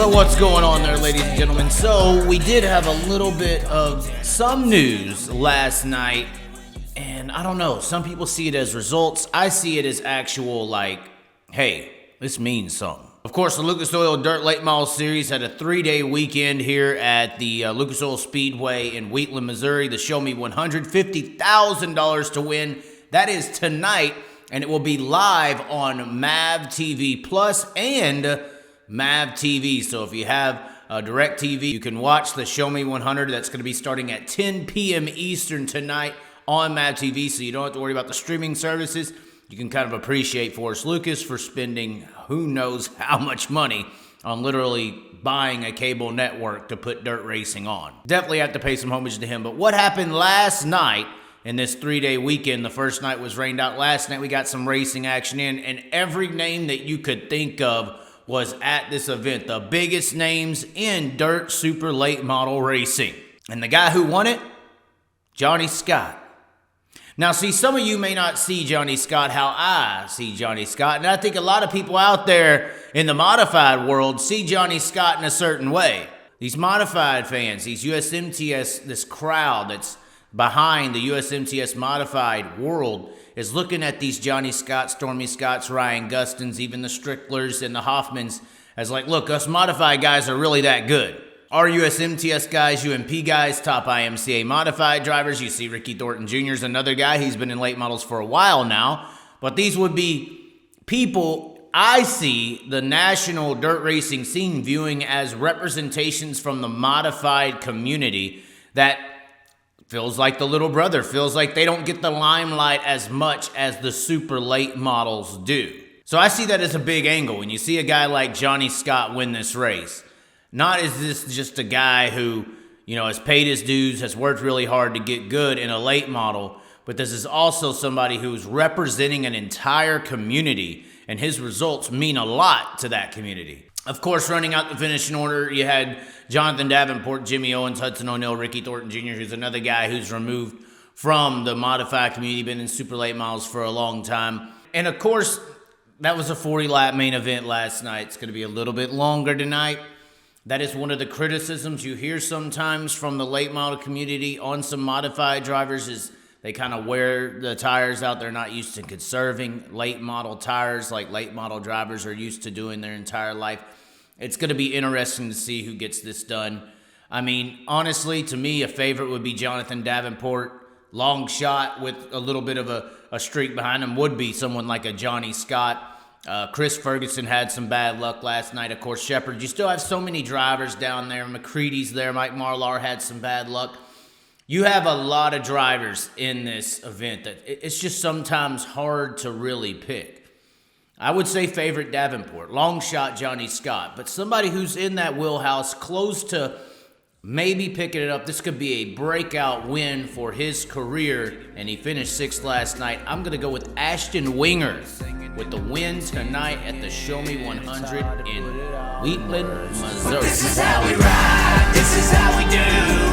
Well, what's going on there, ladies and gentlemen? So, we did have a little bit of some news last night, and I don't know, some people see it as results. I see it as actual, like, hey, this means something. Of course, the Lucas Oil Dirt Late Model Series had a 3-day weekend here at the Lucas Oil Speedway in Wheatland, Missouri. The Show Me 100, $50,000 to win. That is tonight, and it will be live on MAVTV Plus and MAVTV. So if you have DirecTV, you can watch the Show Me 100. That's going to be starting at 10 p.m. Eastern tonight on MAVTV, so you don't have to worry about the streaming services. You can kind of appreciate Forrest Lucas for spending who knows how much money on literally buying a cable network to put dirt racing on. Definitely have to pay some homage to him. But what happened last night in this 3-day weekend? The first night was rained out. Last night we got some racing action in, and every name that you could think of was at this event. The biggest names in dirt super late model racing. And the guy who won it, Johnny Scott. Now, see, some of you may not see Johnny Scott how I see Johnny Scott, and I think a lot of people out there in the modified world see Johnny Scott in a certain way. These modified fans, these USMTS, this crowd that's behind the USMTS modified world is looking at these Johnny Scott, Stormy Scotts, Ryan Gustins, even the Stricklers and the Hoffmans as like, look, us modified guys are really that good. Our USMTS guys, UMP guys, top IMCA modified drivers. You see Ricky Thornton Jr. is another guy. He's been in late models for a while now. But these would be people I see the national dirt racing scene viewing as representations from the modified community that feels like the little brother, feels like they don't get the limelight as much as the super late models do. So I see that as a big angle. When you see a guy like Johnny Scott win this race, not is this just a guy who, you know, has paid his dues, has worked really hard to get good in a late model, but this is also somebody who's representing an entire community, and his results mean a lot to that community. Of course, running out the finishing order, you had Jonathan Davenport, Jimmy Owens, Hudson O'Neill, Ricky Thornton Jr., who's another guy who's removed from the modified community, been in super late models for a long time. And of course, that was a 40-lap main event last night. It's going to be a little bit longer tonight. That is one of the criticisms you hear sometimes from the late model community on some modified drivers is they kind of wear the tires out. They're not used to conserving late model tires like late model drivers are used to doing their entire life. It's going to be interesting to see who gets this done. I mean, honestly, to me, a favorite would be Jonathan Davenport. Long shot with a little bit of a streak behind him would be someone like a Johnny Scott. Chris Ferguson had some bad luck last night. Of course, Shepard, you still have so many drivers down there. McCready's there. Mike Marlar had some bad luck. You have a lot of drivers in this event that it's just sometimes hard to really pick. I would say favorite Davenport, long shot Johnny Scott, but somebody who's in that wheelhouse close to maybe picking it up. This could be a breakout win for his career, and he finished 6th last night. I'm going to go with Ashton Winger with the win tonight at the Show Me 100 in Wheatland, Missouri. This is how we ride, this is how we do.